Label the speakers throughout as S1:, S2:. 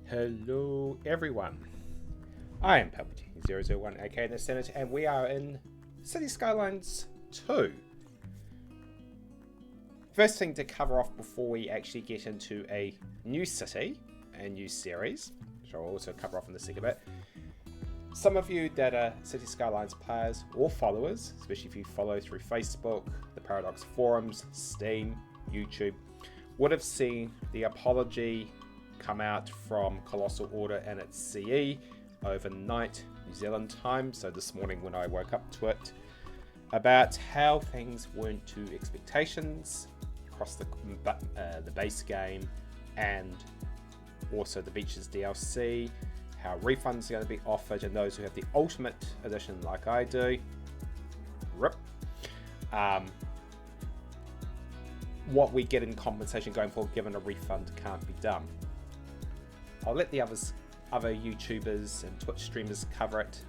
S1: Hello everyone, I am Palpatine001 aka the Senate, and we are in Cities Skylines 2. First thing to cover off before we actually get into a new city and new series, which I'll also cover off in the second bit. Some of you that are Cities Skylines players or followers, especially if you follow through Facebook, the Paradox forums, Steam, YouTube, would have seen the apology come out from Colossal Order and its CE overnight New Zealand time, so this morning when I woke up to it, about how things weren't to expectations across the base game and also the Beaches DLC, how refunds are going to be offered, and those who have the Ultimate Edition like I do, RIP, what we get in compensation going forward given a refund can't be done. I'll let the other YouTubers and Twitch streamers cover it,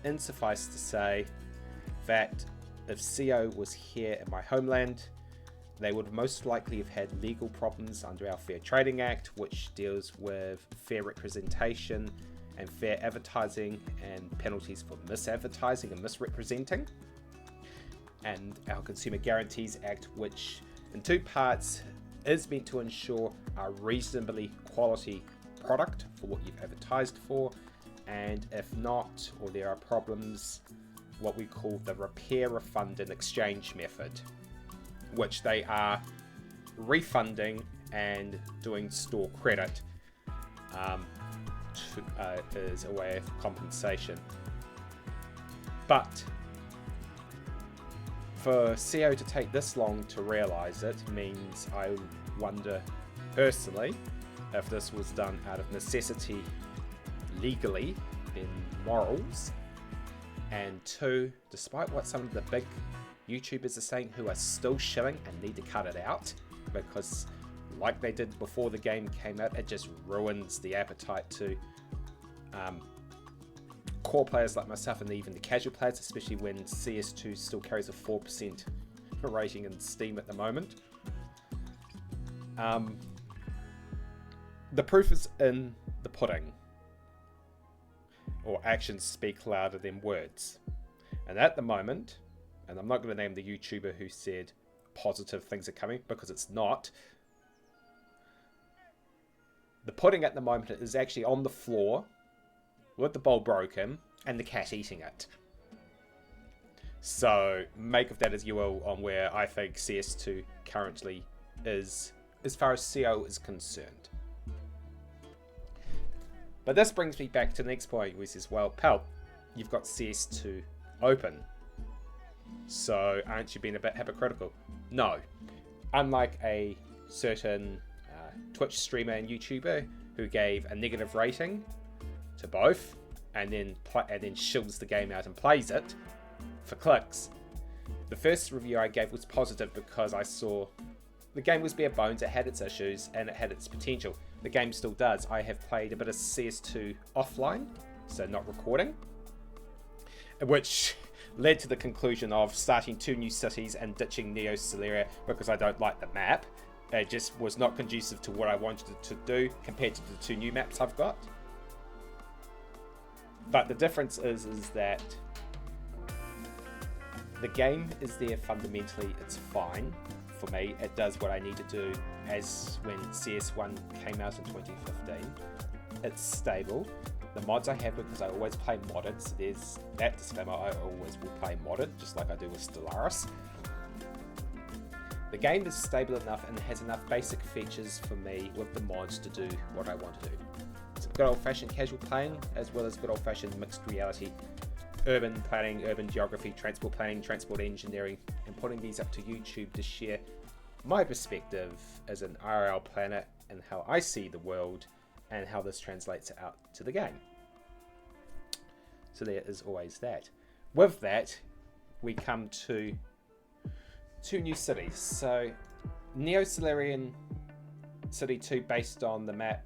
S1: and suffice to say that if CO was here in my homeland, they would most likely have had legal problems under our Fair Trading Act, which deals with fair representation and fair advertising and penalties for misadvertising and misrepresenting, and our Consumer Guarantees Act, which in two parts is meant to ensure a reasonably quality product for what you've advertised for, and if not, or there are problems, what we call the repair, refund and exchange method, which they are refunding and doing store credit as a way of compensation. But for CO to take this long to realise it means I wonder personally if this was done out of necessity legally in morals, and two, despite what some of the big YouTubers are saying who are still shilling and need to cut it out because like they did before the game came out, it just ruins the appetite to core players like myself and even the casual players, especially when CS2 still carries a 4% rating in Steam at the moment. The proof is in the pudding, or actions speak louder than words. And at the moment, and I'm not going to name the YouTuber who said positive things are coming because it's not, the pudding at the moment is actually on the floor with the bowl broken and the cat eating it. So make of that as you will on where I think CS2 currently is as far as CO is concerned. But this brings me back to the next point, which is, well, Pal, you've got CS2 open, so aren't you being a bit hypocritical? No. Unlike a certain Twitch streamer and YouTuber who gave a negative rating to both and then shills the game out and plays it for clicks, the first review I gave was positive because I saw the game was bare bones, it had its issues and it had its potential. The game still does. I have played a bit of CS2 offline, so not recording, which led to the conclusion of starting 2 new cities and ditching Neo Solarian because I don't like the map. It just was not conducive to what I wanted it to do compared to the 2 new maps I've got. But the difference is that the game is there fundamentally, it's fine. For me, it does what I need to do, as when CS1 came out in 2015. It's stable. The mods I have, because I always play modded, so there's that disclaimer, I always will play modded, just like I do with Stellaris. The game is stable enough and has enough basic features for me with the mods to do what I want to do. It's good old-fashioned casual playing, as well as good old-fashioned mixed reality, urban planning, urban geography, transport planning, transport engineering, and putting these up to YouTube to share my perspective as an RL planner and how I see the world and how this translates out to the game. So there is always that. With that, we come to 2 new cities. So Neo Solarian City 2, based on the map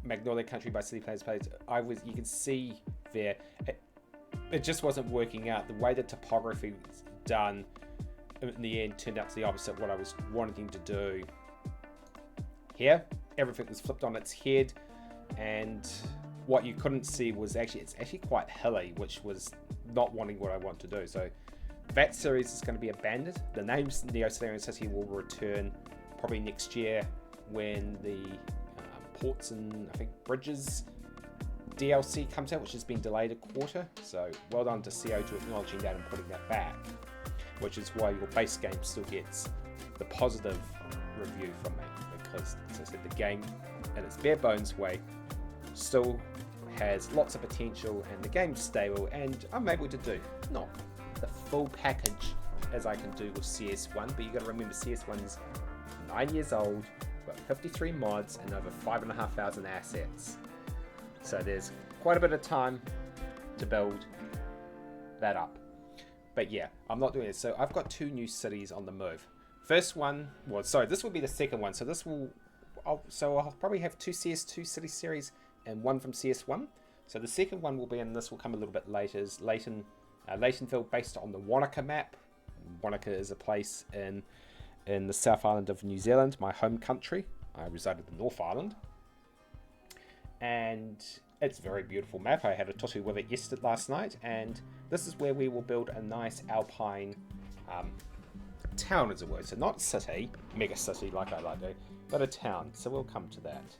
S1: Magnolia Country by City Planners Players, you can see there it just wasn't working out. The way the topography was done in the end turned out to the opposite of what I was wanting to do. Here, everything was flipped on its head. and what you couldn't see was it's actually quite hilly, which was not wanting what I want to do. So that series is going to be abandoned. The name's Neo Solarian City will return probably next year when the ports and I think bridges DLC comes out, which has been delayed a quarter. So well done to CO2 acknowledging that and putting that back, which is why your base game still gets the positive review from me, because as I said, the game in its bare bones way still has lots of potential and the game's stable, and I'm able to do not the full package as I can do with CS1, but you got to remember CS1 is 9 years old, got 53 mods and over 5,500 assets, so there's quite a bit of time to build that up. But yeah, I'm not doing it. So I've got 2 new cities on the move. First one, well, sorry, this will be the second one. So this will, I'll probably have 2 CS2 city series and 1 from CS1. So the second one will be, and this will come a little bit later, is Laytonville, based on the Wanaka map. Wanaka is a place in the South Island of New Zealand, my home country. I reside in the North Island, and it's a very beautiful map. I had a tutu with it last night, and this is where we will build a nice alpine town, as it were. So not city, mega city like I like to, but a town. So we'll come to that.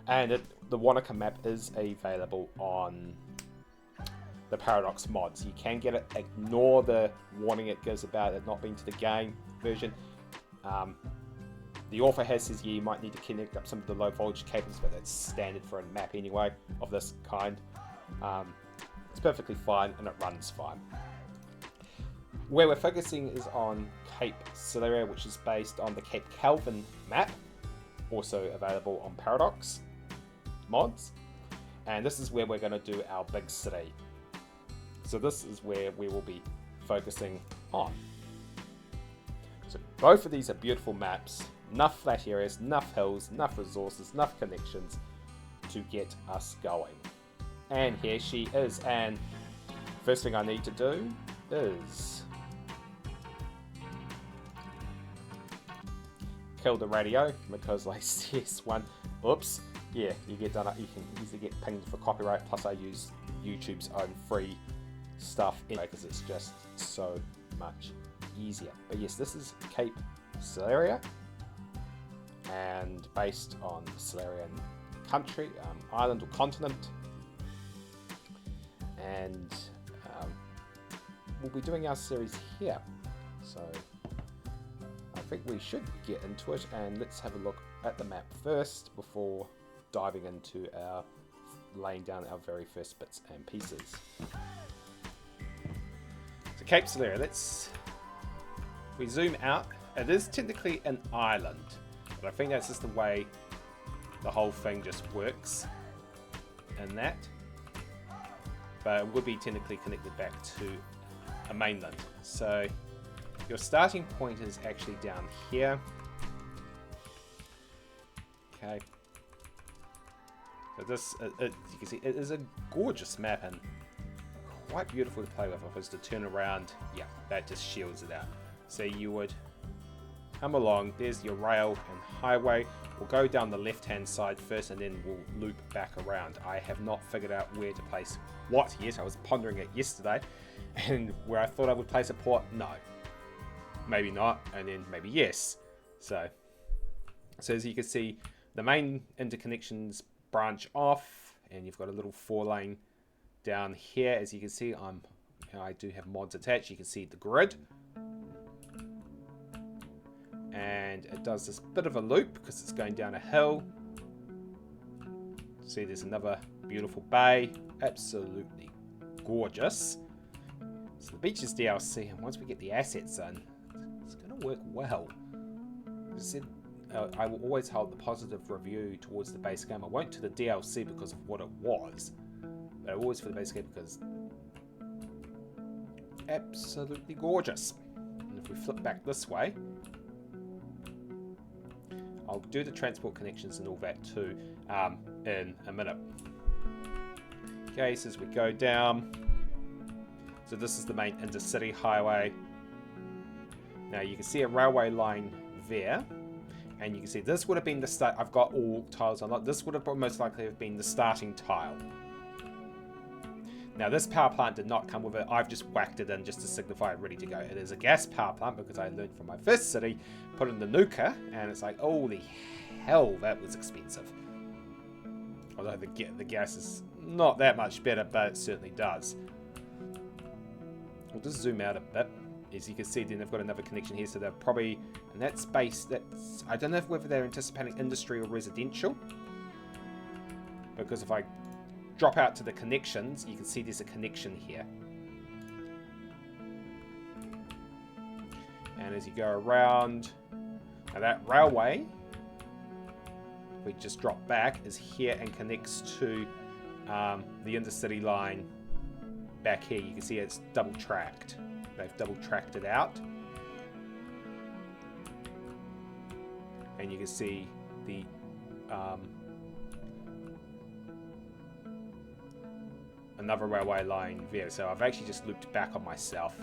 S1: And the Wanaka map is available on the Paradox mods. You can get it. Ignore the warning it gives about it not being to the game version. The author has says, yeah, you might need to connect up some of the low voltage cables, but that's standard for a map anyway of this kind. It's perfectly fine and it runs fine. Where we're focusing is on Cape Solaria, which is based on the Cape Calvin map, also available on Paradox mods. And this is where we're going to do our big city. So this is where we will be focusing on. So both of these are beautiful maps. Enough flat areas, enough hills, enough resources, enough connections to get us going. And here she is. And first thing I need to do is kill the radio, because like CS1, oops, yeah, you can easily get pinged for copyright. Plus I use YouTube's own free stuff anyway, because it's just so much easier. But yes, this is Cape Solaria, and based on the Solarian country, island or continent, and we'll be doing our series here. So I think we should get into it, and let's have a look at the map first before diving into our laying down our very first bits and pieces. So Cape Solaria, we zoom out. It is technically an island, but I think that's just the way the whole thing just works in that. But it would be technically connected back to a mainland. So your starting point is actually down here. Okay. So this, you can see, it is a gorgeous map and quite beautiful to play with. If I was to turn around, yeah, that just shields it out. So you would come along, there's your rail and highway. We'll go down the left hand side first and then we'll loop back around. I have not figured out where to place what yet. I was pondering it yesterday, and where I thought I would place a port, no. Maybe not, and then maybe yes. So as you can see, the main interconnections branch off, and you've got a little 4-lane down here. As you can see, I do have mods attached. You can see the grid, and it does this bit of a loop because it's going down a hill. See, there's another beautiful bay, absolutely gorgeous. So the beach is DLC, and once we get the assets in, it's going to work well. As I said, I will always hold the positive review towards the base game. I won't to the DLC because of what it was, but always for the base game because absolutely gorgeous. And if we flip back this way, I'll do the transport connections and all that too in a minute. Okay, so as we go down, so this is the main intercity highway. Now you can see a railway line there, And you can see this would have been the start. I've got all tiles unlocked. This would have most likely have been the starting tile. Now this power plant did not come with it. I've just whacked it in just to signify it ready to go. It is a gas power plant because I learned from my first city. Put in the nuka and it's like, holy hell, that was expensive. Although the gas is not that much better, but it certainly does. We'll just zoom out a bit. As you can see, then they've got another connection here, so they're probably in that space. That's, I don't know whether they're anticipating industry or residential, because if I drop out to the connections, you can see there's a connection here. And as you go around, now that railway, if we just drop back, is here and connects to the intercity line back here. You can see it's double tracked. They've double tracked it out. And you can see the another railway line there. So I've actually just looped back on myself.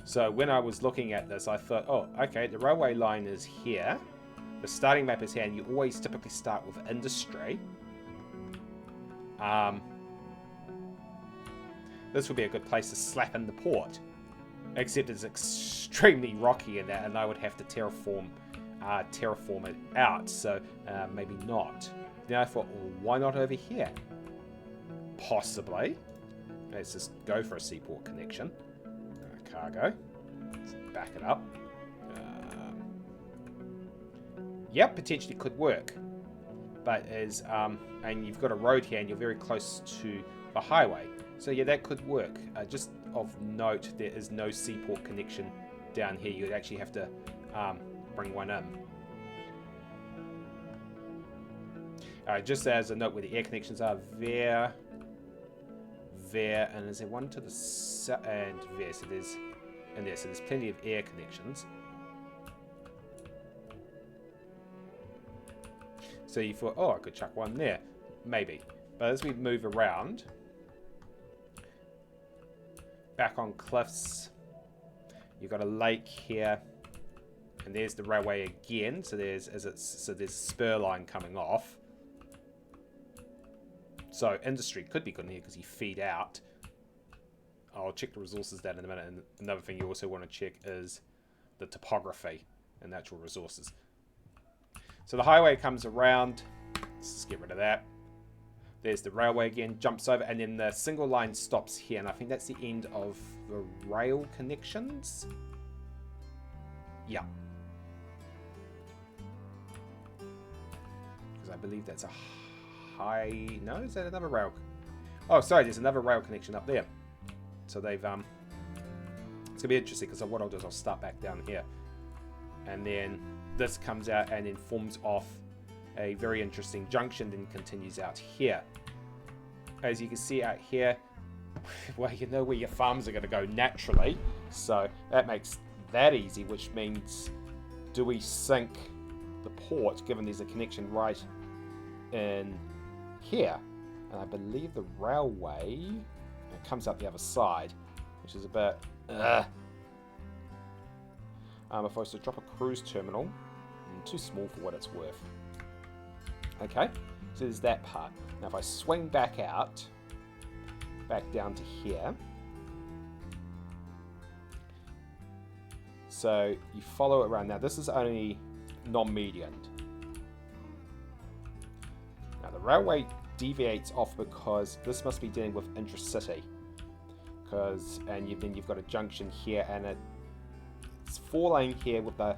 S1: So when I was looking at this, I thought, oh, okay, the railway line is here. The starting map is here, and you always typically start with industry. This would be a good place to slap in the port. Except it's extremely rocky in that, and I would have to terraform it out, so maybe not. Then I thought, well, why not over here? Possibly. Let's just go for a seaport connection. Cargo. Let's back it up. Yep, potentially could work. But as and you've got a road here, and you're very close to the highway. So yeah, that could work. Just of note, there is no seaport connection down here. You'd actually have to bring one in. Just as a note where the air connections are, there, and is there one to the south, and there, so there's, and there, so there's plenty of air connections. So you thought, oh, I could chuck one there, maybe. But as we move around, back on cliffs, you've got a lake here, and there's the railway again. So there's there's a spur line coming off. So industry could be good in here because you feed out. I'll check the resources down in a minute. And another thing you also want to check is the topography and natural resources. So the highway comes around. Let's just get rid of that. There's the railway again, jumps over, and then the single line stops here. And I think that's the end of the rail connections. Yeah. Because I believe that's a high... No, is that another rail? Oh, sorry, there's another rail connection up there. So they've... It's going to be interesting, because what I'll do is I'll start back down here. And then this comes out and then forms off a very interesting junction, then continues out here. As you can see out here, well, you know where your farms are going to go naturally, so that makes that easy, which means, do we sink the port, given there's a connection right in here? And I believe the railway comes up the other side, which is a bit if I was to drop a cruise terminal, too small for what it's worth. Okay, so there's that part. Now if I swing back out, back down to here, so you follow it around. Now this is only non-medianed. Now the railway deviates off because this must be dealing with intracity, and then you've got a junction here, and it's 4-lane here with the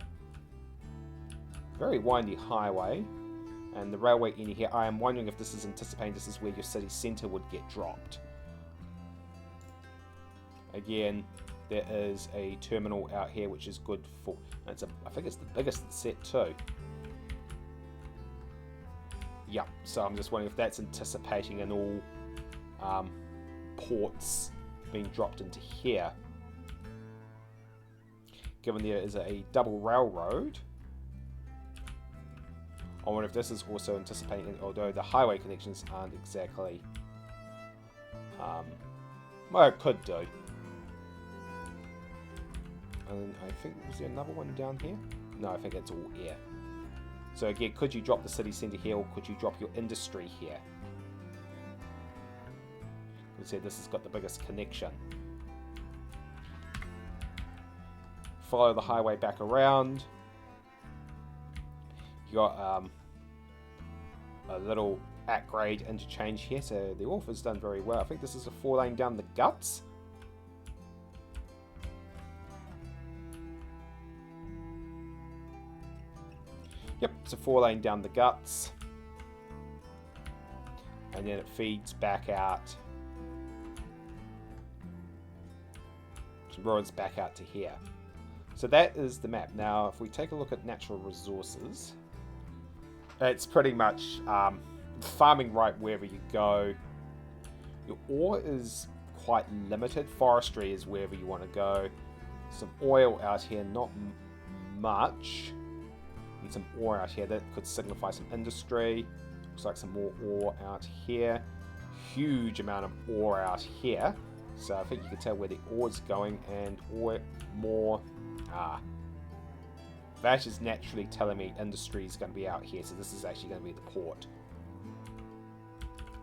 S1: very windy highway. And the railway in here, I am wondering if this is anticipating this is where your city centre would get dropped. Again, there is a terminal out here which is good for... I think it's the biggest set too. Yeah, so I'm just wondering if that's anticipating an all ports being dropped into here. Given there is a double railroad, I wonder if this is also anticipating, although the highway connections aren't exactly... well, it could do. And I think, was there another one down here? No, I think it's all air. So again, could you drop the city centre here, or could you drop your industry here? We said this has got the biggest connection. Follow the highway back around. You got a little at-grade interchange here, so the author's done very well. I think this is a 4-lane down the guts. Yep, it's a 4-lane down the guts. And then it feeds back out. Roads back out to here. So that is the map. Now, if we take a look at natural resources, it's pretty much farming right wherever you go. Your ore is quite limited. Forestry is wherever you want to go. Some oil out here, not much. And some ore out here. That could signify some industry. Looks like some more ore out here. Huge amount of ore out here. So I think you can tell where the ore's going, and ore more. That is naturally telling me industry is going to be out here, so this is actually going to be the port.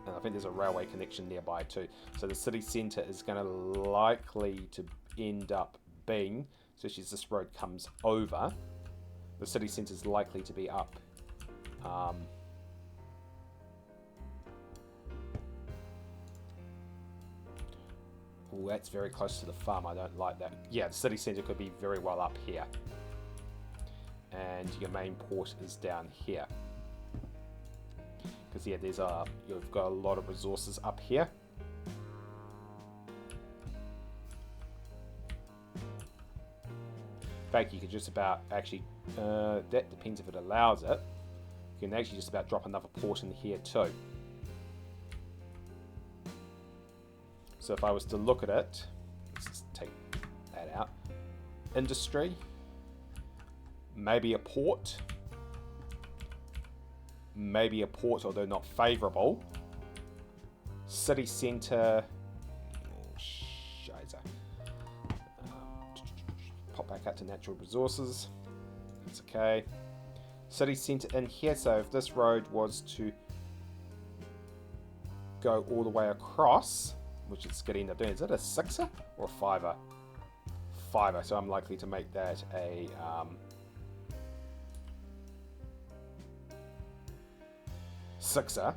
S1: And I think there's a railway connection nearby too. So the city centre is going to likely to end up being, especially as this road comes over, the city centre is likely to be up. Oh, that's very close to the farm. I don't like that. Yeah, the city centre could be very well up here. And your main port is down here. Because, yeah, you've got a lot of resources up here. In fact, you could just about actually, that depends if it allows it. You can actually just about drop another port in here too. So if I was to look at it, let's just take that out. Industry, maybe a port, although not favourable. City centre, pop back out to natural resources. That's okay. City centre in here. So if this road was to go all the way across, which it's going to end up doing. Is it a 6er or a 5er? 5er, so I'm likely to make that a 6er.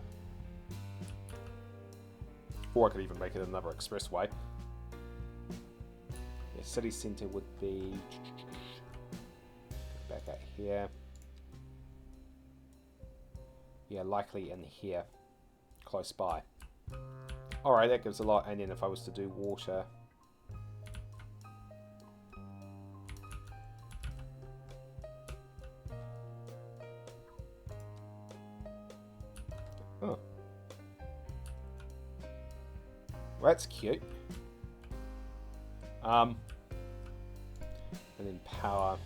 S1: Or I could even make it another expressway. Yeah, city centre would be back out here. Yeah, likely in here, close by. Alright, that gives a lot. And then if I was to do water, oh, well, that's cute. And then power.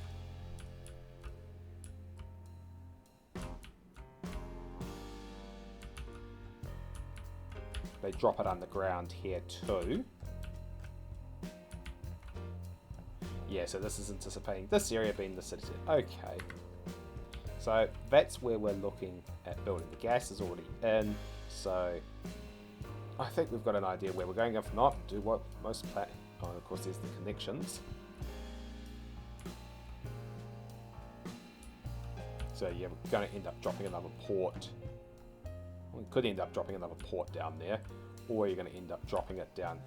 S1: They drop it underground here too. Yeah, so this is anticipating this area being the city. Okay. So that's where we're looking at building. The gas is already in, so I think we've got an idea where we're going. If not, do what most oh, of course there's the connections. So yeah, we're going to end up dropping another port. We could end up dropping another port down there, or you're going to end up dropping it down.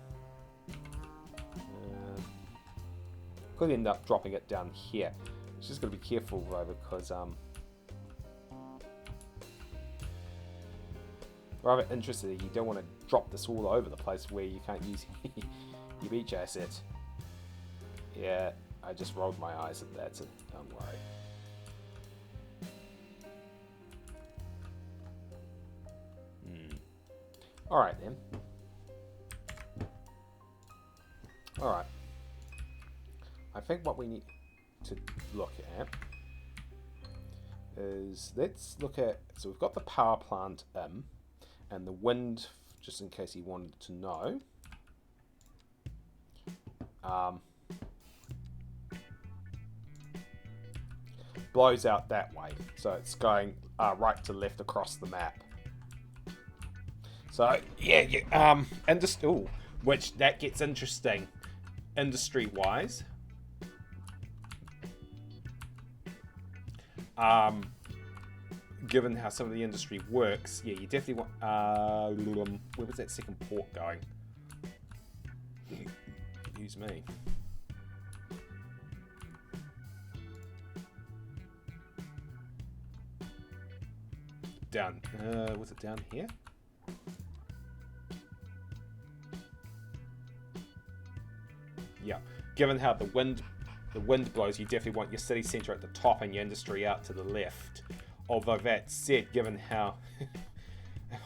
S1: Could end up dropping it down here. It's just got to be careful though, because rather interested. You don't want to drop this all over the place where you can't use your beach asset. Yeah, I just rolled my eyes at that, so don't worry. Alright then. Alright. I think what we need to look at is, let's look at, so we've got the power plant in, and the wind, just in case you wanted to know. blows out that way. So it's going right to left across the map. So, yeah, which that gets interesting industry-wise. Given how some of the industry works, yeah, you definitely want... where was that second port going? Excuse me. Down, was it down here? Yeah, given how the wind blows, you definitely want your city centre at the top and your industry out to the left. Although that said, given how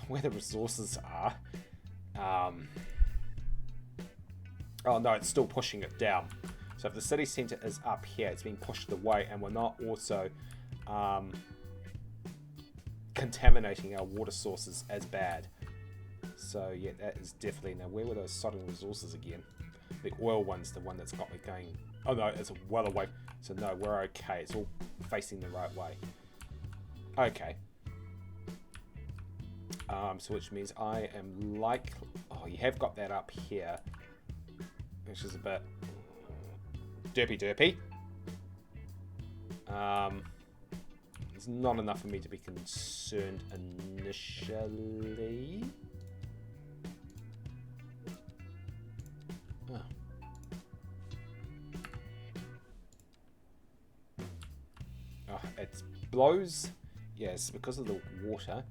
S1: where the resources are, oh no, it's still pushing it down. So if the city centre is up here, it's being pushed away, and we're not also contaminating our water sources as bad. So yeah, that is definitely... Now where were those sodding resources again? The oil one's the one that's got me going. Oh no, it's well away. So no, we're okay. It's all facing the right way. Okay. So which means I am like... Oh, you have got that up here, which is a bit derpy. It's not enough for me to be concerned initially. Oh. Oh, it blows. Yes, because of the water.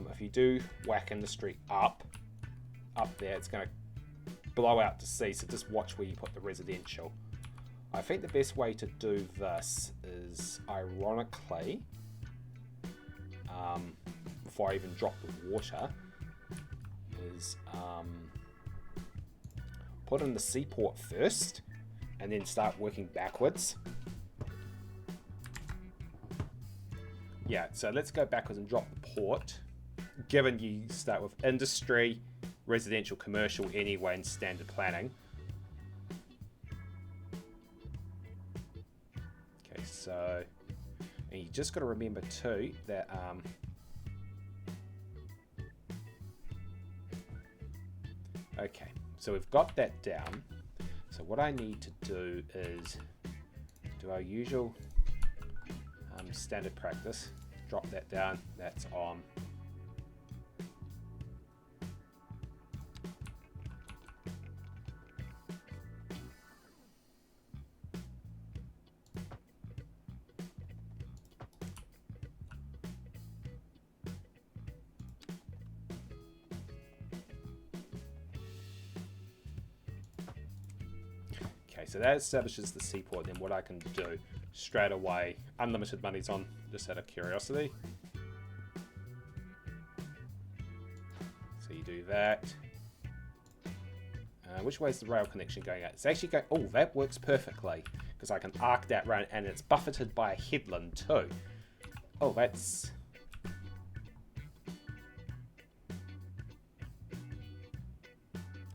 S1: If you do whack industry up there, it's going to blow out to sea. So just watch where you put the residential. I think the best way to do this is, ironically, before I even drop the water, is put in the seaport first, and then start working backwards. Yeah, so let's go backwards and drop the port. Given you start with industry, residential, commercial anyway, and standard planning. Okay, so... And you just got to remember too that... okay, so we've got that down. So what I need to do is do our usual standard practice. Drop that down. That's on. Okay, so that establishes the seaport. Then what I can do straight away, unlimited money's on, just out of curiosity. So you do that. Which way is the rail connection going at? It's actually going... Oh, that works perfectly, because I can arc that round, and it's buffeted by a headland too. Oh, that's...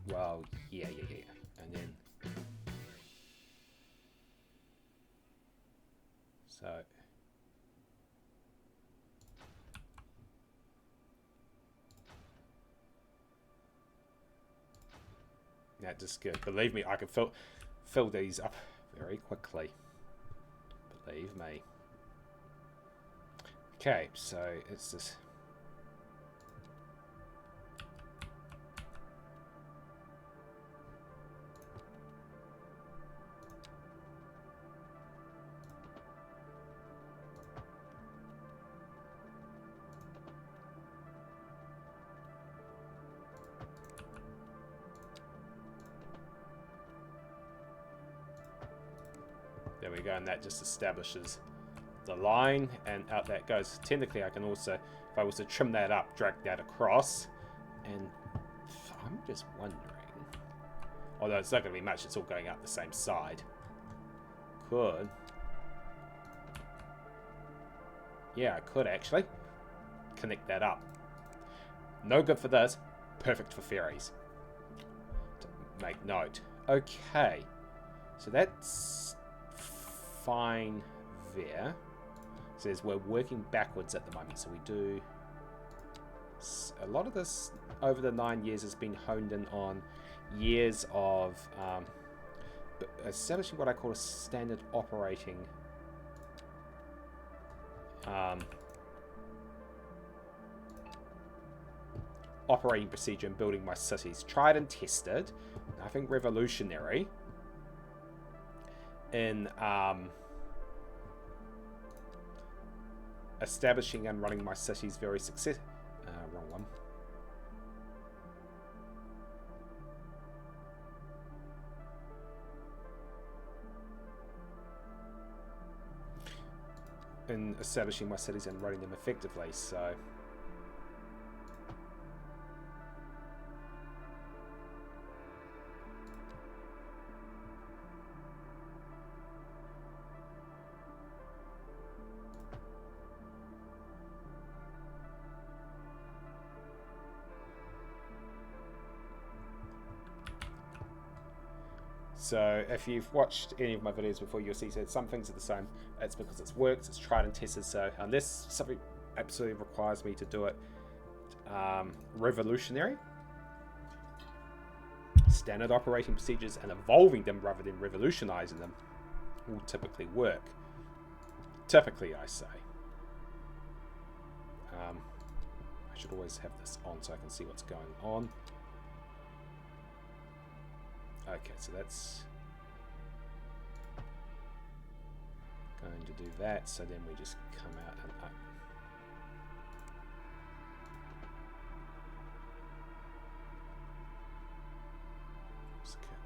S1: Well, yeah. And then... So... Yeah, just good. Believe me, I can fill these up very quickly. Believe me. Okay, so it's this... There we go, and that just establishes the line, and out that goes. Technically, I can also, if I was to trim that up, drag that across, and I'm just wondering, although it's not going to be much, it's all going out the same side. Could. Yeah, I could actually connect that up. No good for this, perfect for ferries. To make note. Okay, so that's fine there. It says we're working backwards at the moment, so we do a lot of this over the 9 years has been honed in on years of establishing what I call a standard operating operating procedure in building my cities. Tried and tested, nothing revolutionary in establishing and running my cities very successfully. Wrong one. In establishing my cities and running them effectively, so So if you've watched any of my videos before, you'll see that some things are the same. It's because it's worked, it's tried and tested. So unless something absolutely requires me to do it revolutionary, standard operating procedures and evolving them rather than revolutionizing them will typically work. Typically, I say. I should always have this on so I can see what's going on. Okay, so that's going to do that. So then we just come out and up.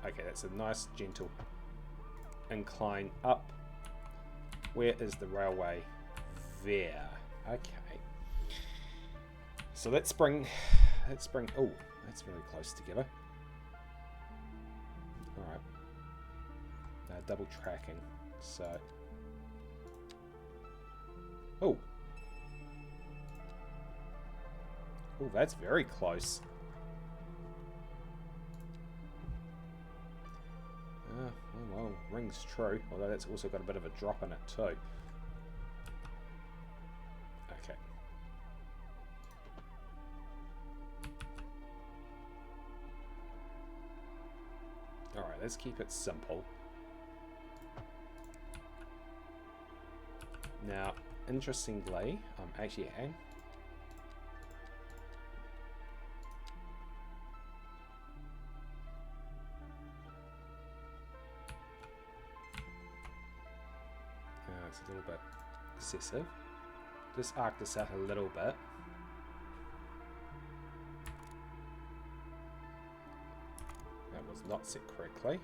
S1: Okay, that's a nice gentle incline up. Where is the railway? There. Okay. So let's bring. Oh, that's very close together. Alright. Double tracking. So. Oh. Oh, that's very close. Oh, well, ring's true. Although that's also got a bit of a drop in it too. Okay. Alright, let's keep it simple. Now, interestingly, I'm actually it's a little bit excessive. Just arc this out a little bit. That was not set correctly.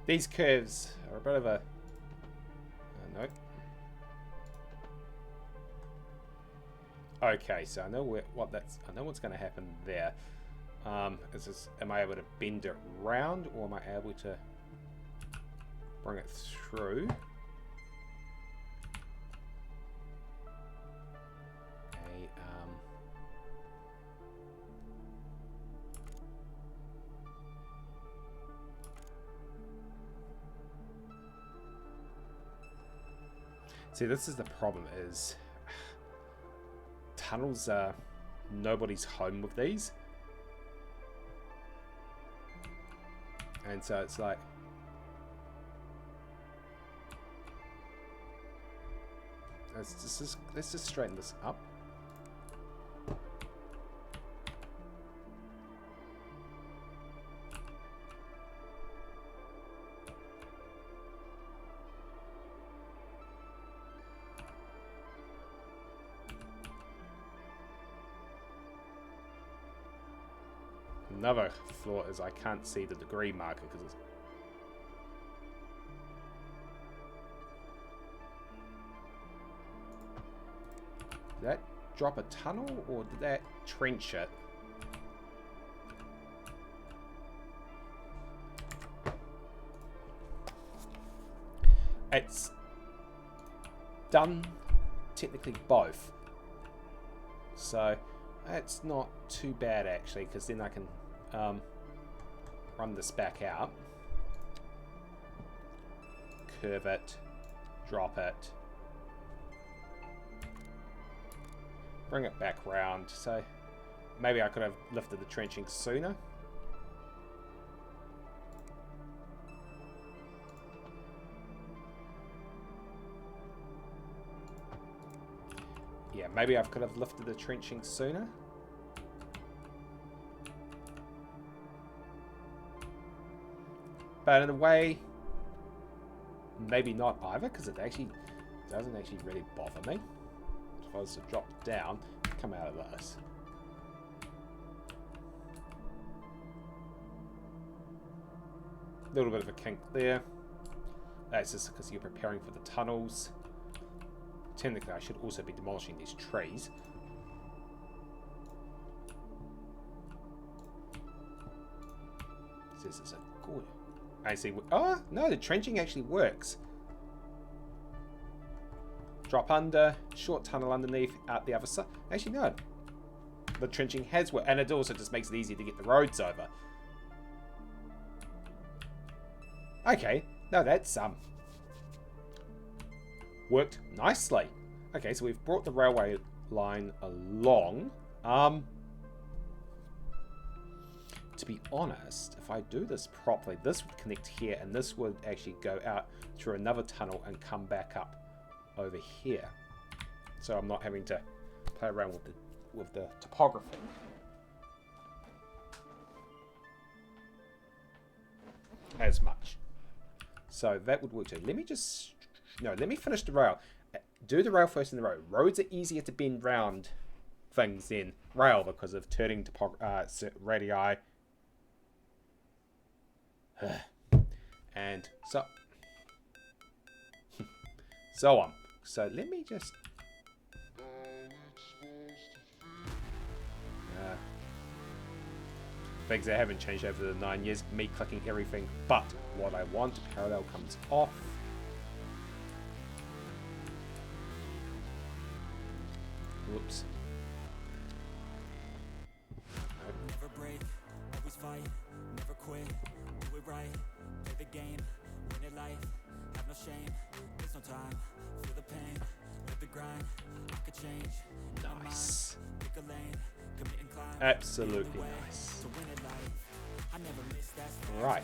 S1: These curves are a bit of a no. Okay, so I know I know what's going to happen there. Is this, am I able to bend it round, or am I able to bring it through? See, this is the problem, is tunnels are nobody's home with these. And so it's like, let's just straighten this up. another flaw is I can't see the degree marker because it's... Did that drop a tunnel or did that trench it? It's done technically both, so that's not too bad actually, because then I can run this back out, curve it, drop it, bring it back round. So maybe I could have lifted the trenching sooner. Yeah, maybe I could have lifted the trenching sooner. But in a way, maybe not either, because it actually doesn't actually really bother me. If I was to drop down, come out of this. A little bit of a kink there. That's just because you're preparing for the tunnels. Technically, I should also be demolishing these trees. This is a good... I see... Oh, no, the trenching actually works. Drop under, short tunnel underneath, out the other side. Actually, no. The trenching has worked. And it also just makes it easier to get the roads over. Okay. No, that's... worked nicely. Okay, so we've brought the railway line along. To be honest, if I do this properly, this would connect here, and this would actually go out through another tunnel and come back up over here. So I'm not having to play around with the topography. As much. So that would work too. Let me just... No, let me finish the rail. Do the rail first in the road. Roads are easier to bend round things than rail because of turning radii. And so on. So let me just... things that haven't changed over the 9 years. Me clicking everything but what I want. Parallel comes off. Whoops.
S2: Never break, always fight, never quit, do it right, play the game, win it life, have no shame, there's no time, feel the pain, live the grind, I could change.
S1: Nice.
S2: Pick a lane, commit and climb.
S1: Absolutely nice.
S2: To win it life, I never miss that.
S1: Right.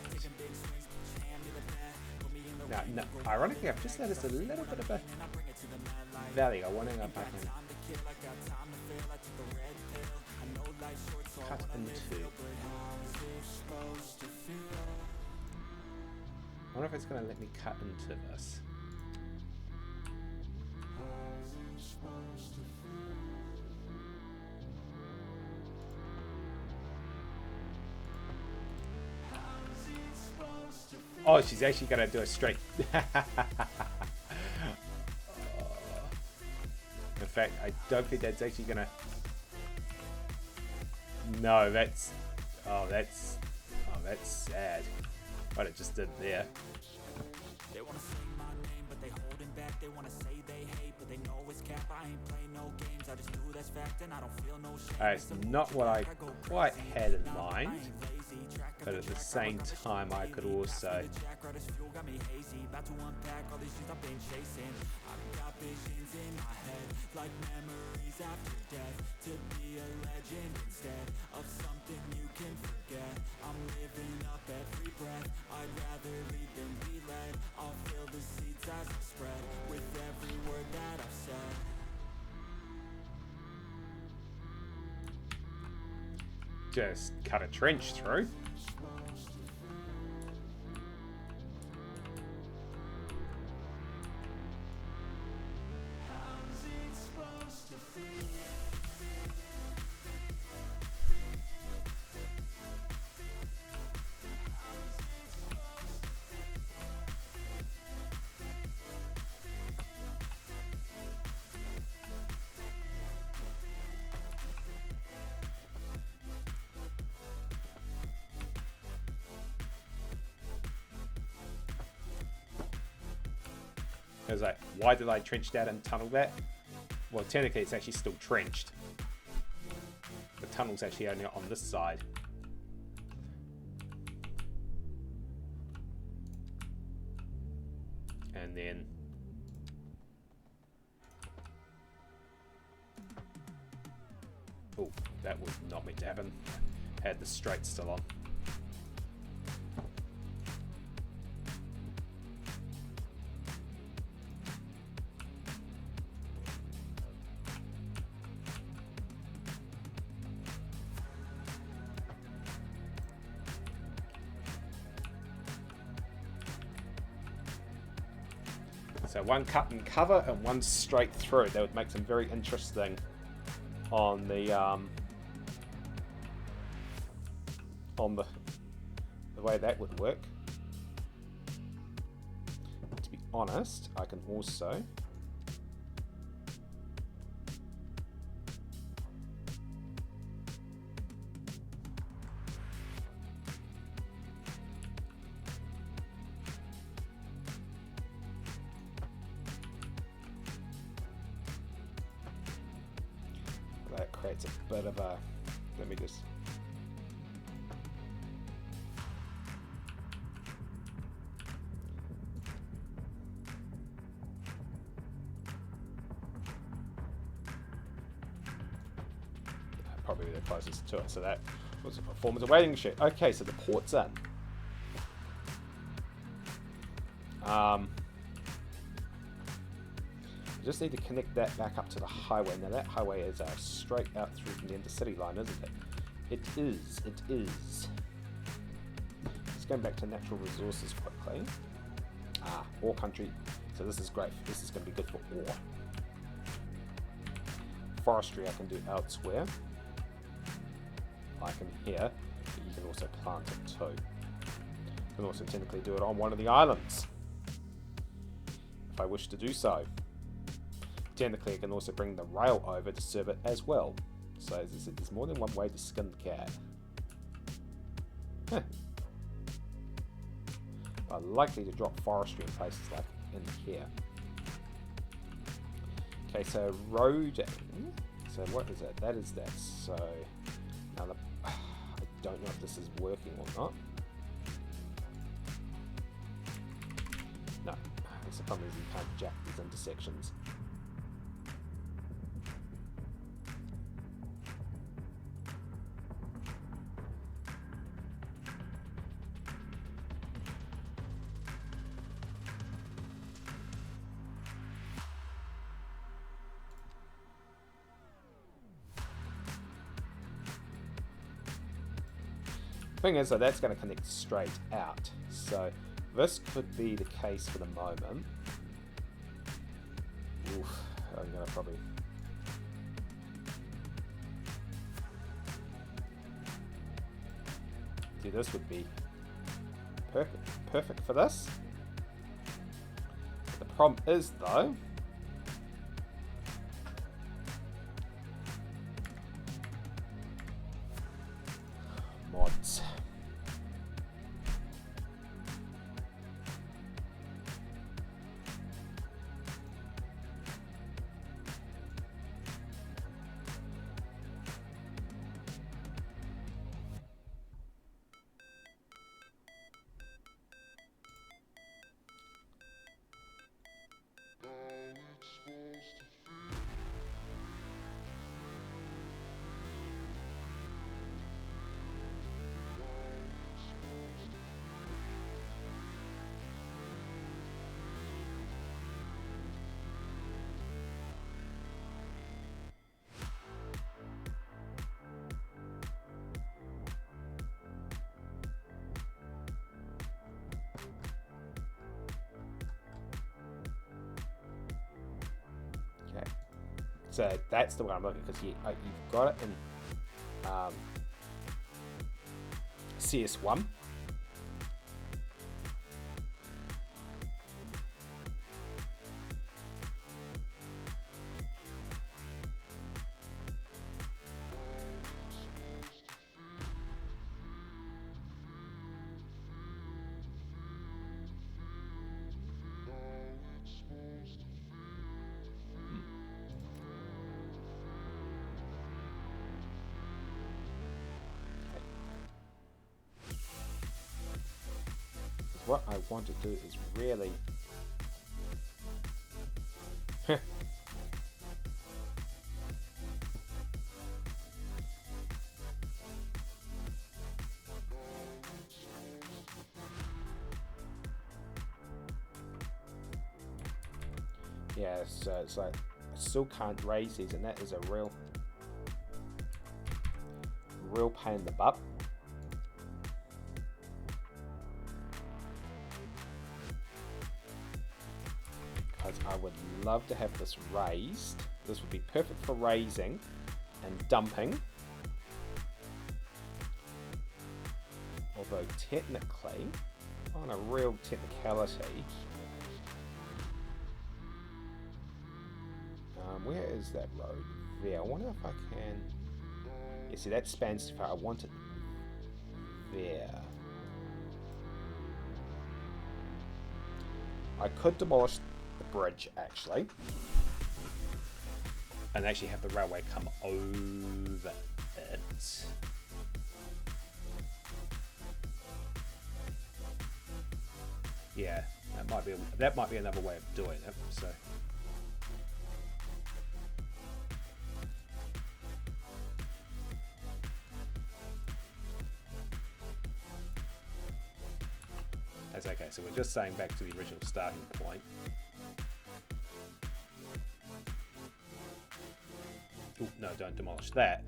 S1: Now, ironically, I've just noticed a little bit of a valley. I wonder if I can cut into. I wonder if it's going to let me cut into this. Oh, she's actually going to do a straight. In fact, I don't think that's actually going to... No, that's... Oh, that's sad. What it just did there.
S2: They wanna say my name, but they holding back. They wanna say they hate, but they know it's cap. I ain't play no games. I just do that's fact, and I don't feel no shame.
S1: It's not what I quite had in mind, but at the same time, I could also. Like memories after death, to be a legend instead of something you can forget. I'm living up every breath. I'd rather lead than be led. I'll fill the seats as I spread with every word that I've said. Just cut a trench through. It was like, why did I trench that and tunnel that? Well, technically it's actually still trenched. The tunnel's actually only on this side. And then oh, that was not meant to happen. Had the straight still on. So one cut and cover and one straight through. That would make some very interesting on the way that would work. To be honest, I can also that creates a bit of a, let me just probably the closest to it. So that was a form as a waiting shed. Okay, so the port's in. You just need to connect that back up to the highway. Now that highway is straight out through from the end of City Line, isn't it? It is. It is. Just going back to natural resources quickly. Ore country. So this is great. This is going to be good for ore. Forestry I can do elsewhere. Like in here, but you can also plant it too. You can also technically do it on one of the islands, if I wish to do so. Technically, I can also bring the rail over to serve it as well. So as I said, there's more than one way to skin the cat. I'm likely to drop forestry in places like in here. Okay, so roading. So what is that? That is that. So now I don't know if this is working or not. No, the problem is you can't jack these intersections. Thing is, so that's going to connect straight out. So this could be the case for the moment. Oof, I'm going to probably see, this would be perfect for this. The problem is though, mods. So that's the one I'm looking at, because you've got it in CS1. Because what I want to do is really... yeah, so it's like I still can't raise these, and that is a real pain in the butt. Because I would love to have this raised. This would be perfect for raising and dumping. Although technically, on a real technicality, where is that road? There. I wonder if I can... yeah, see, that spans too far. I want it there. I could demolish the bridge, actually. And actually have the railway come over it. Yeah, that might be another way of doing it, so... that's okay, so we're just saying back to the original starting point. Ooh, no, don't demolish that.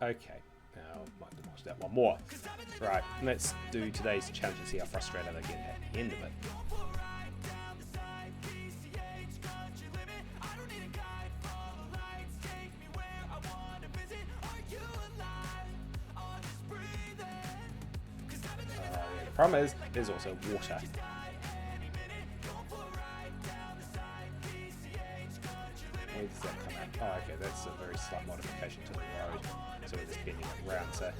S1: Okay, now I might demolish that one more. Right, let's do today's challenge and see how frustrated I get at the end of it. The problem is, there's also water. Where does that come out? Oh, okay, that's a very slight modification to the road. So we're just bending it around, so...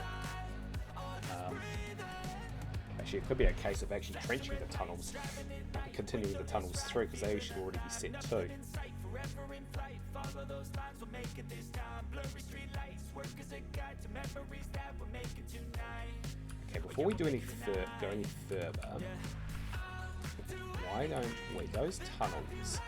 S1: actually, it could be a case of actually trenching the tunnels, continuing the tunnels through, because they should already be set too. Okay, before we do go any further, why don't we, those tunnels...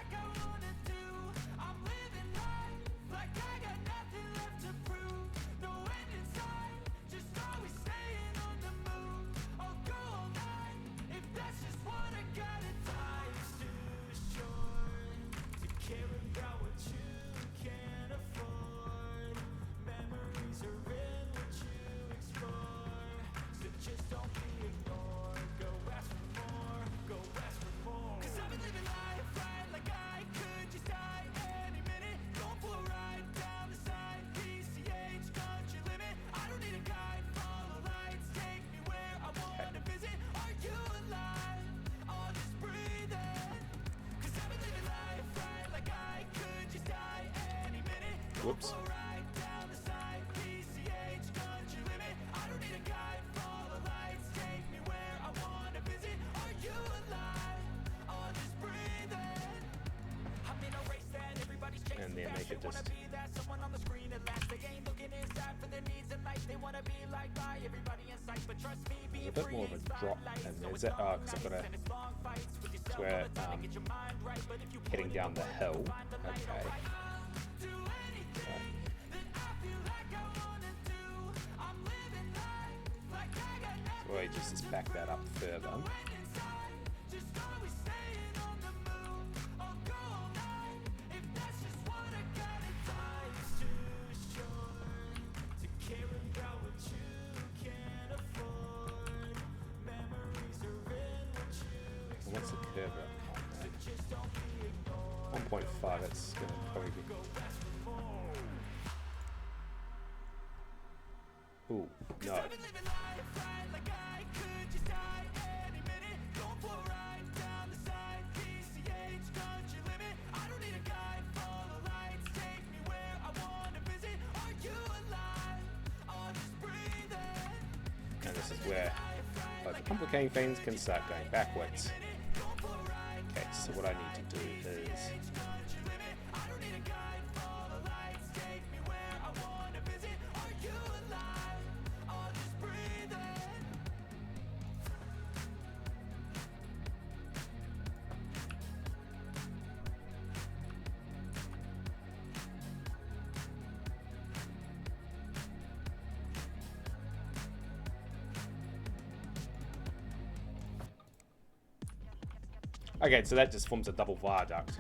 S1: whoops. And then make it just... there's a bit more of a drop in there. Is that... oh, because I've got a... so we're heading down the hill. Okay. So we just back that up further. What's the curve at? 1.5, that's going to probably be... ooh, no. And this is where like, complicating things can start going backwards. Okay, so what I need to do is... Okay, so that just forms a double viaduct.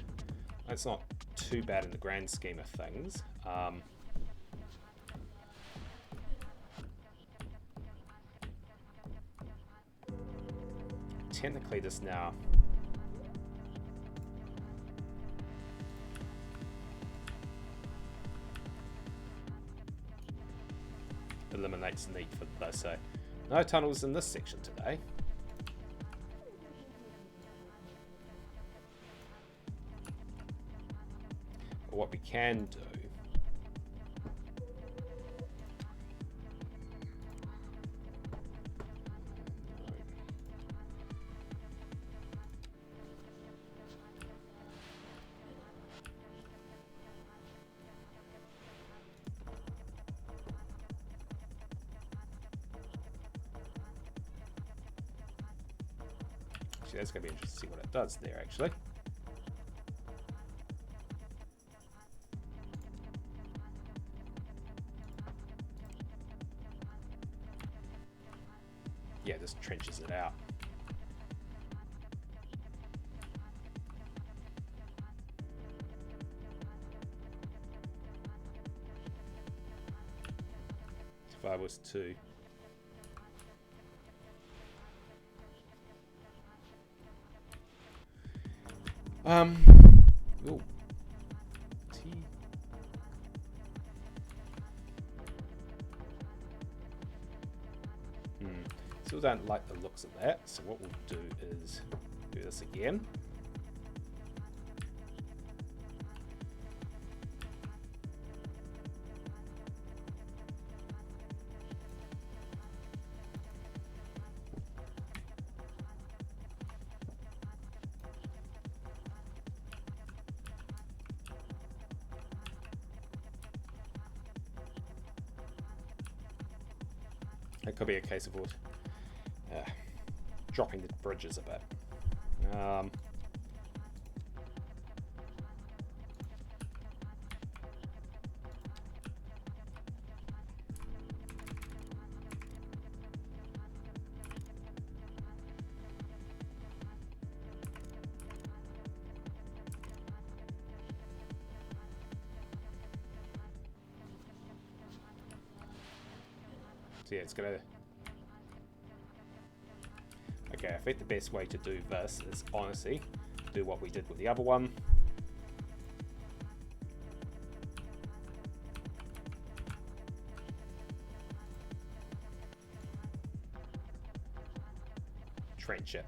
S1: That's not too bad in the grand scheme of things. Technically this now eliminates the need for this. So no tunnels in this section today. But what we can do that's going to be interesting to see what it does there, actually. Yeah, this trenches it out. If I was to ooh. T. Still don't like the looks of that, so what we'll do is do this again. It could be a case of dropping the bridges a bit. So yeah, it's gonna. Okay, I think the best way to do this is honestly do what we did with the other one. Trench it.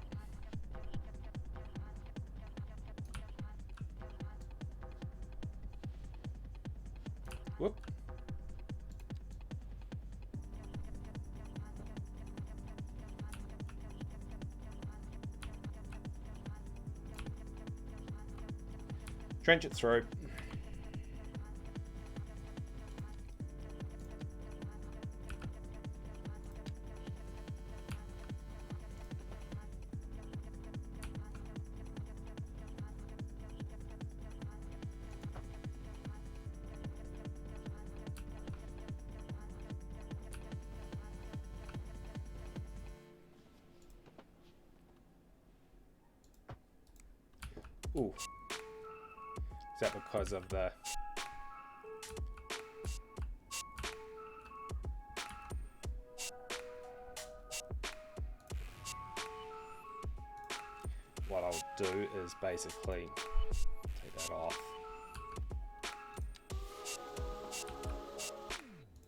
S1: Whoop. Trench it through. Ooh. Is that because of the... What I'll do is basically take that off.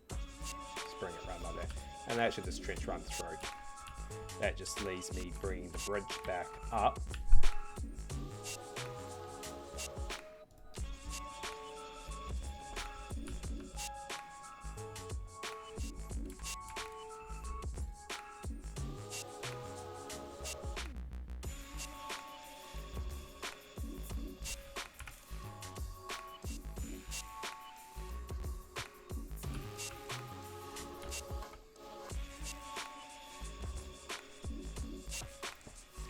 S1: Just bring it around like that. And that should just trench run through. That just leaves me bringing the bridge back up.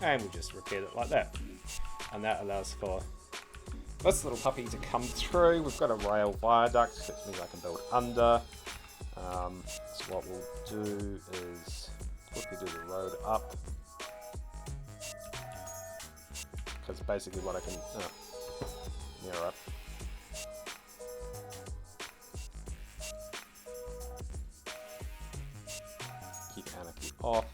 S1: And we'll just repeat it like that. And that allows for this little puppy to come through. We've got a rail viaduct, which means I can build under. So what we'll do is quickly do the road up. because basically what I can mirror up. Keep anarchy off.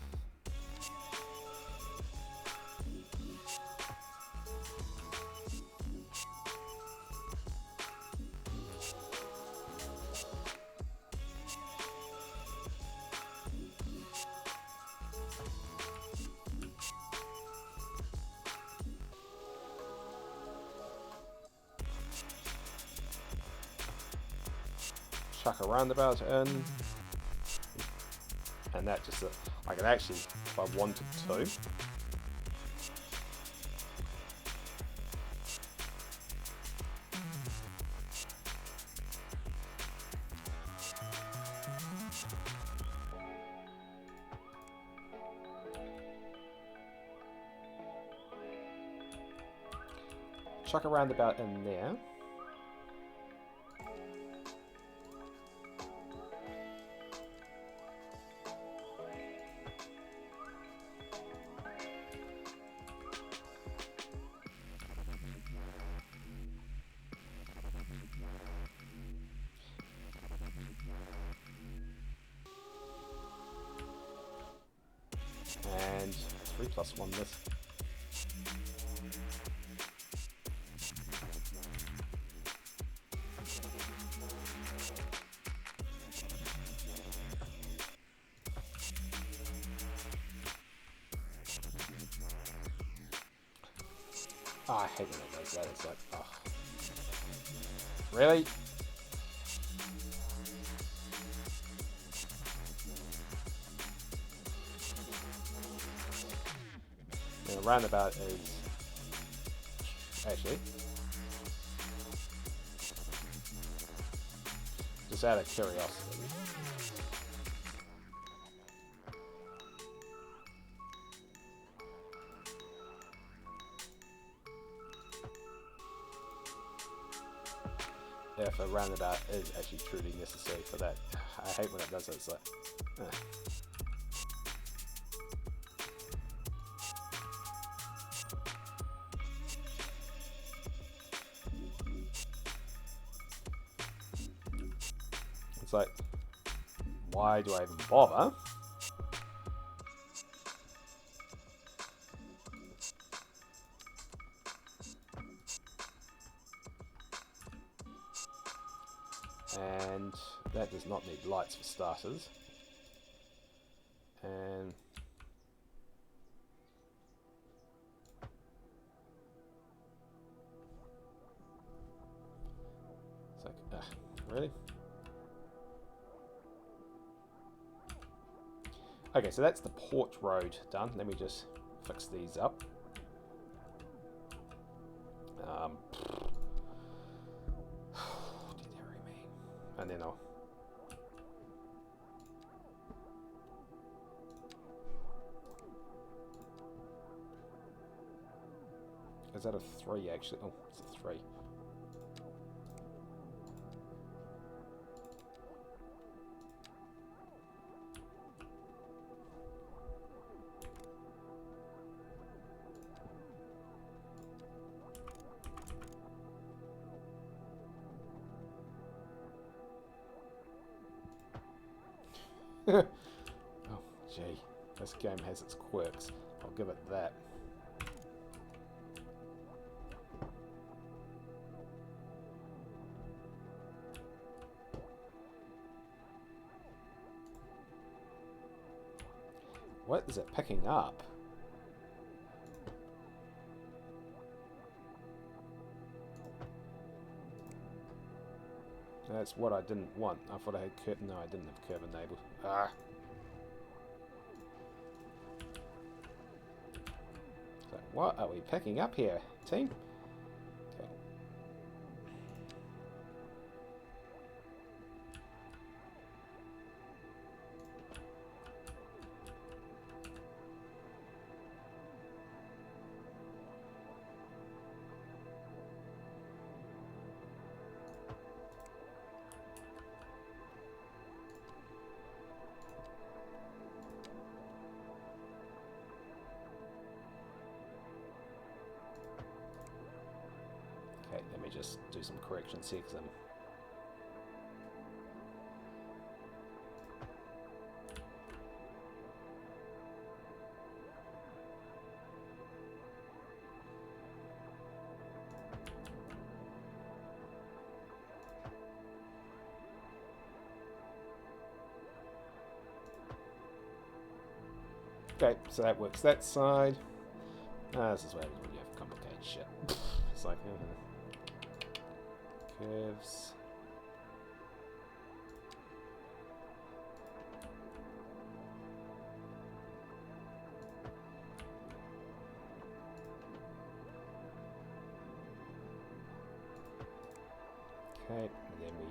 S1: Chuck a roundabout in, and that just, I can actually, if I wanted to, chuck a roundabout in there. And 3 plus 1 this. Oh, I hate when it does that. It's like, oh. Really? And a roundabout is actually just out of curiosity. If a roundabout is actually truly necessary for that. I hate when it does it. It's like, it's like, why do I even bother? And that does not need lights for starters. And it's like, really? Okay, so that's the port road done. Let me just fix these up. And then I'll... Is that a 3 actually? Oh, it's a 3. Oh, gee. This game has its quirks. I'll give it that. What is it picking up? That's what I didn't want. I thought I had curve. No, I didn't have curve enabled. Ah. So what are we picking up here, team? Okay. me just do some corrections here because I'm... Okay, so that works that side. This is where you have complicated shit. It's like curves. Okay, and then we...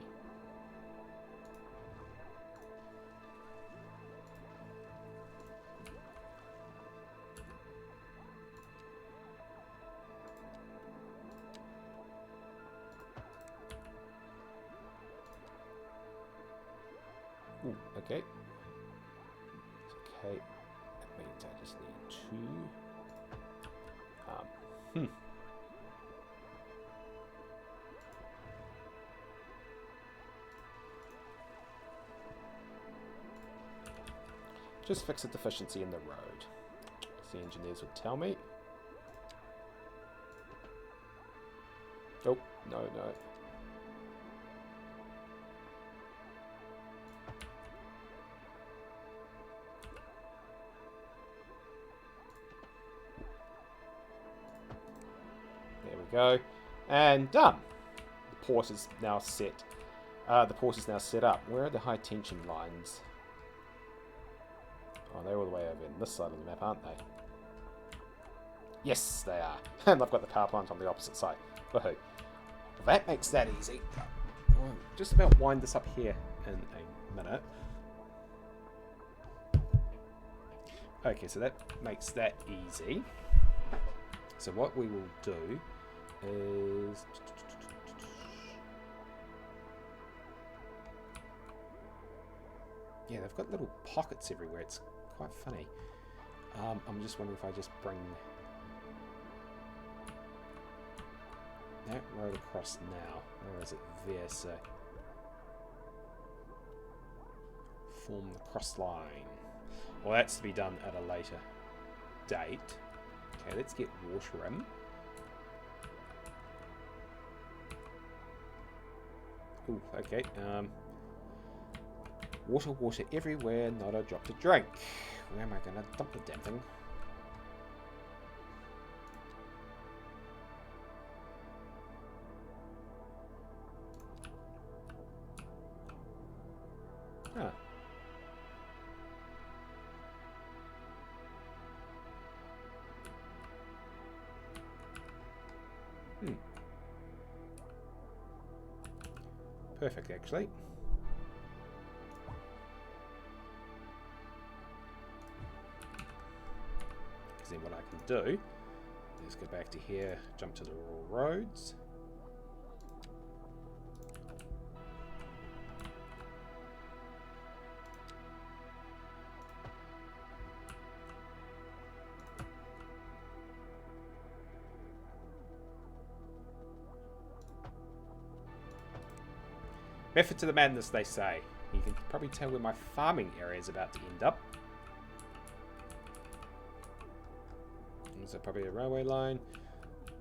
S1: Ooh, okay. Okay, that means I just need two. Just fix a deficiency in the road, as the engineers would tell me. Oh, no. There we go. And done. The port is now set. The port is now set up. Where are the high tension lines? Oh, they're all the way over in this side of the map, aren't they? Yes, they are. And I've got the power plant on the opposite side. Woohoo. Well, that makes that easy. I'll just about wind this up here in a minute. Okay, so that makes that easy. So what we will do is... Yeah, they've got little pockets everywhere. It's quite funny. I'm just wondering if I just bring that road across now. Or is it there? So form the cross line. Well, that's to be done at a later date. Okay, let's get water in. Ooh, okay. Water everywhere, not a drop to drink. Where am I going to dump the damn thing? Huh. Perfect, actually. Then what I can do is go back to here, jump to the rural roads. Method to the madness, they say. You can probably tell where my farming area is about to end up. So probably a railway line,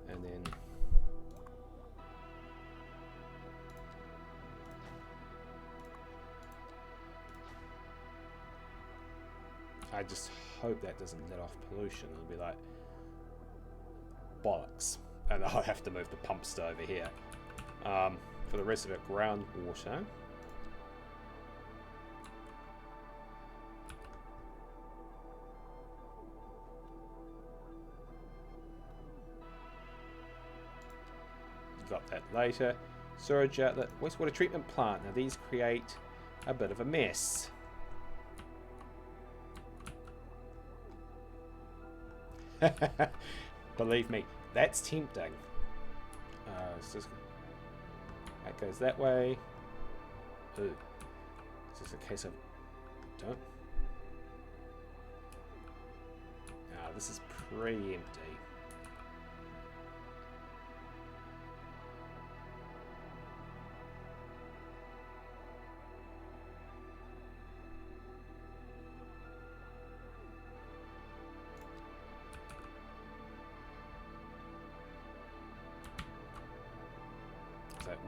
S1: and then I just hope that doesn't let off pollution. It'll be like bollocks, and I'll have to move the pumps to over here. For the rest of it, groundwater. Got that later. Storage outlet, wastewater treatment plant. Now these create a bit of a mess. Believe me, that's tempting. That goes that way. Ooh. Is this a case of don't? This is pretty empty.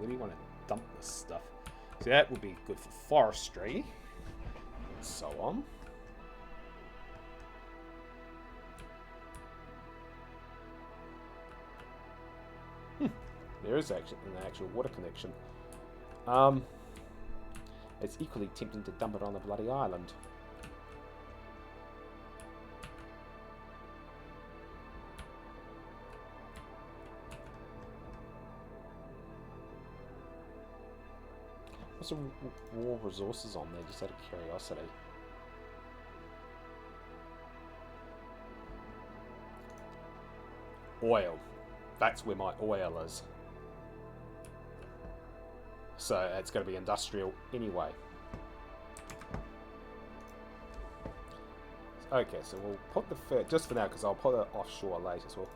S1: where do you want to dump this stuff? So that would be good for forestry, and so on. There is actually an actual water connection. It's equally tempting to dump it on a bloody island. What's the raw resources on there, just out of curiosity? Oil. That's where my oil is. So it's going to be industrial anyway. Okay, so we'll put the just for now, because I'll put it offshore later as well.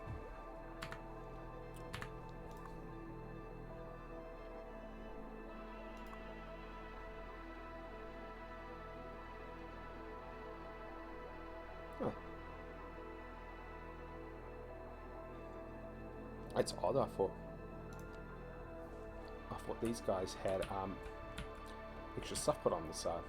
S1: Huh. It's odd. I thought these guys had extra stuff put on the side.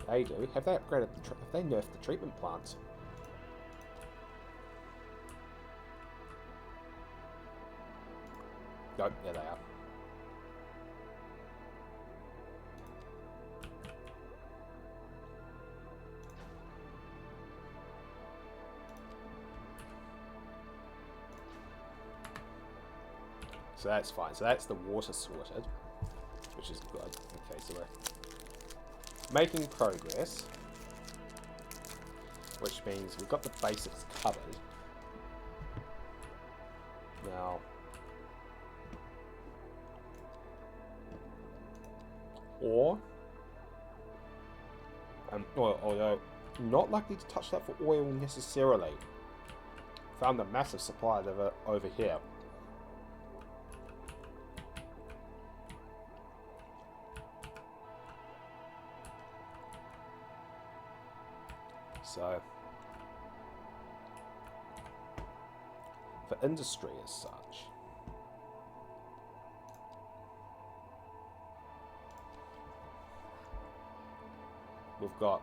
S1: They do. Have they upgraded have they nerfed the treatment plants? Nope, there they are. So that's fine. So that's the water sorted, which is good. Okay, so we're making progress, which means we've got the basics covered. Now, although not likely to touch that for oil necessarily. Found a massive supply of it over here. So, for industry as such, we've got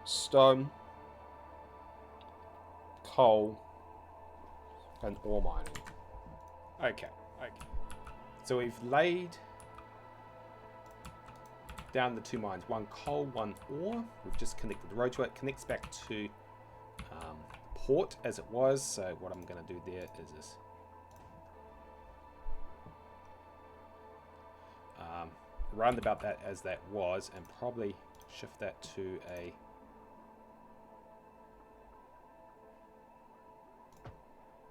S1: stone, coal, and ore mining. Okay. So we've laid down the two mines, one coal, one ore. We've just connected the road to it. Connects back to port as it was. So what I'm going to do there is this. Round about that as that was, and probably shift that to a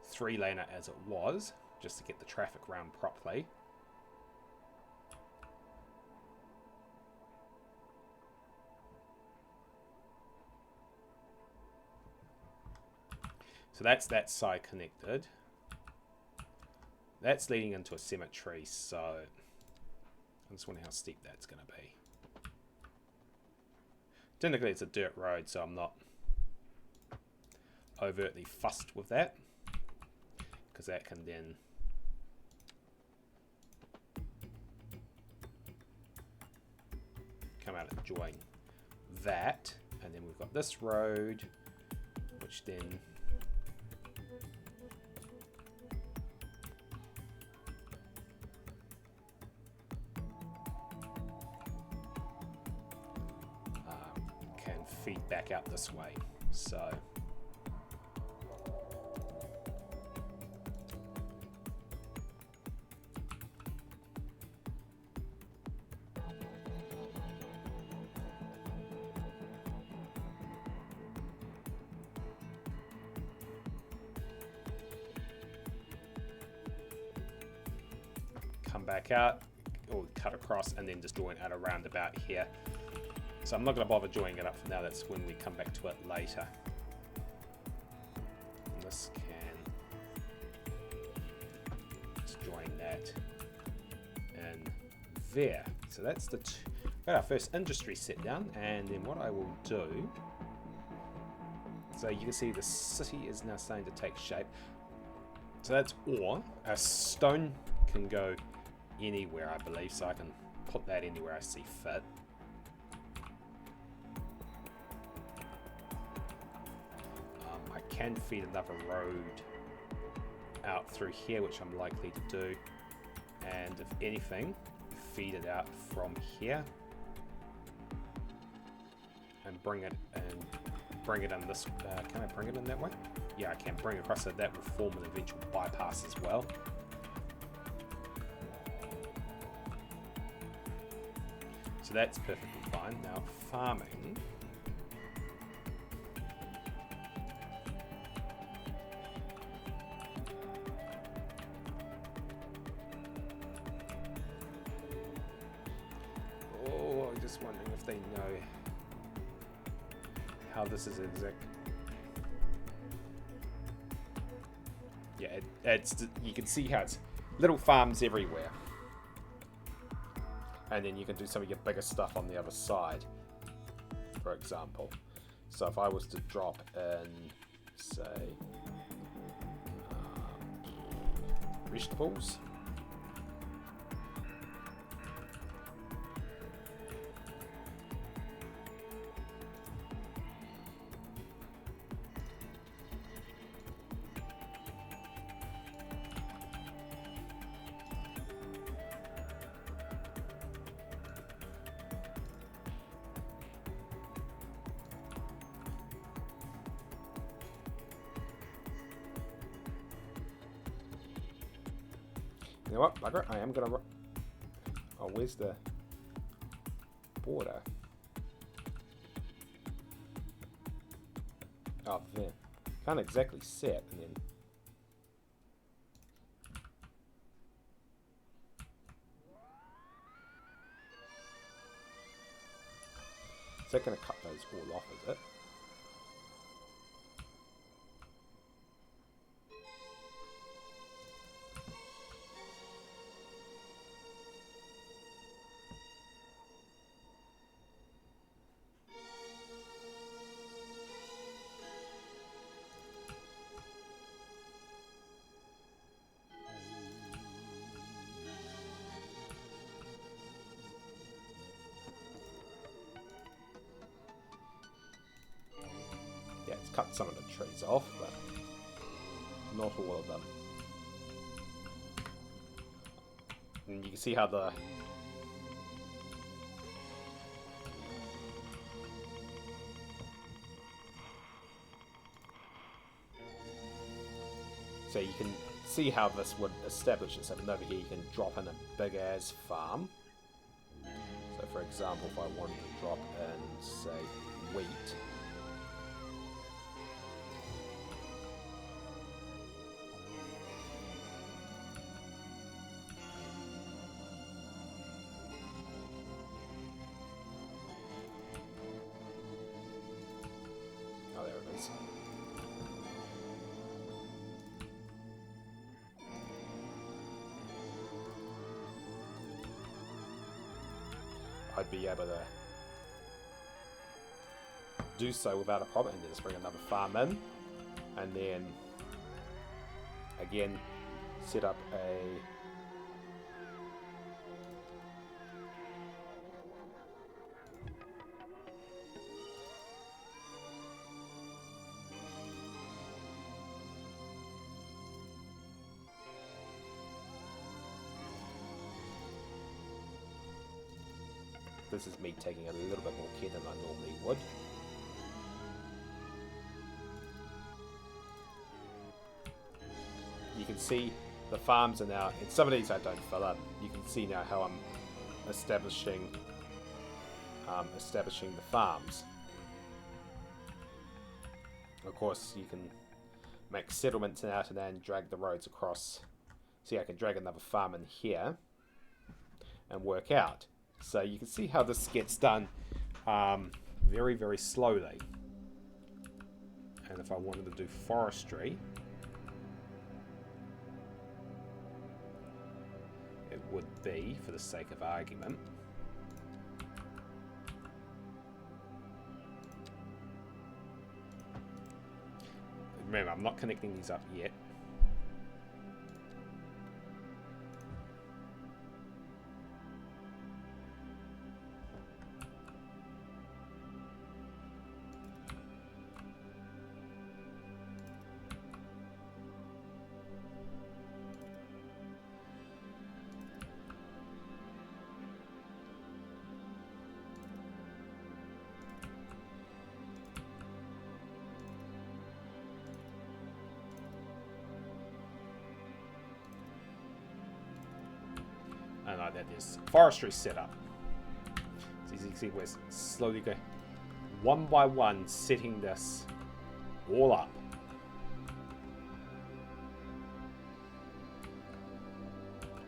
S1: three-laner as it was, just to get the traffic round properly. So that's that side connected. That's leading into a cemetery, so I just wonder how steep that's going to be. Technically it's a dirt road, so I'm not overtly fussed with that, because that can then come out and join that, and then we've got this road, which then can feed back out this way. So come back out, or cut across, and then just join out a roundabout here. So I'm not going to bother joining it up for now. That's when we come back to it later. And this can just join that in there. So that's the got our first industry set down, and then what I will do is So you can see the city is now starting to take shape. So that's ore. A stone can go anywhere, I believe, so I can put that anywhere I see fit. I can feed another road out through here, which I'm likely to do, and if anything, feed it out from here and bring it in this. Can I bring it in that way? Yeah, I can bring it across, so that will form an eventual bypass as well. So that's perfectly fine. Now farming. Oh, I'm just wondering if they know how this is exact. Yeah, it's you can see how it's little farms everywhere. And then you can do some of your bigger stuff on the other side, for example. So if I was to drop in, say, vegetables. You know what, bugger? I am gonna. Oh, where's the border? Oh, there. Can't exactly see it, and then. Is that gonna cut those all off? Is it? Yeah, it's cut some of the trees off, but not all of them. And you can see how the so you can see how this would establish itself. And over here you can drop in a big ass farm. So for example, if I wanted to drop in, say, wheat. Oh, there it is. I'd be able to do so without a problem, and then just bring another farm in, and then again set up a this is me taking a little bit more care than I normally would. You can see the farms are now, and some of these I don't fill in. You can see now how I'm establishing the farms. Of course, you can make settlements out and then drag the roads across. See, I can drag another farm in here and work out. So you can see how this gets done very, very slowly. And if I wanted to do forestry, it would be, for the sake of argument, Remember, I'm not connecting these up yet. And like that, there's forestry set up. So you can see we're slowly going one by one, setting this all up.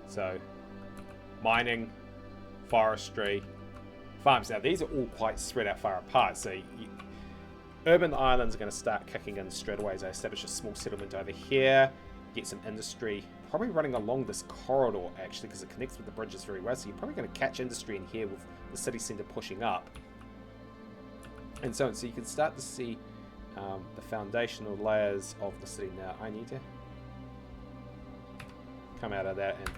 S1: So mining, forestry, farms. Now these are all quite spread out far apart. So urban islands are going to start kicking in straight away as I establish a small settlement over here, get some industry. Probably running along this corridor actually, because it connects with the bridges very well. So you're probably going to catch industry in here with the city centre pushing up, and so on. So you can start to see the foundational layers of the city. Now I need to come out of that and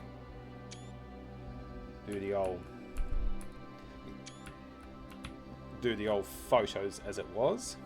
S1: do the old photos as it was.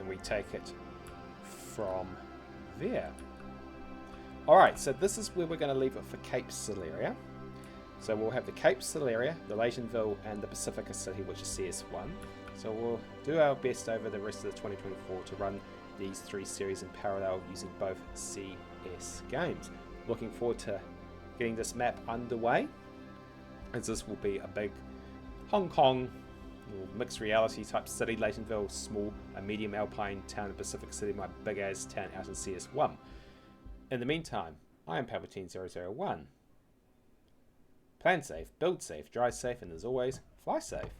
S1: We take it from there. Alright, so this is where we're going to leave it for Cape Solaria. So we'll have the Cape Solaria, the Laytonville, and the Pacifica City, which is CS1. So we'll do our best over the rest of the 2024 to run these 3 series in parallel using both CS games. Looking forward to getting this map underway, as this will be a big Hong Kong mixed reality type city. Laytonville, small and medium alpine town in Pacific City, my big ass town out in CS1. In the meantime, I am Palpatine001. Plan safe, build safe, drive safe, and as always, fly safe.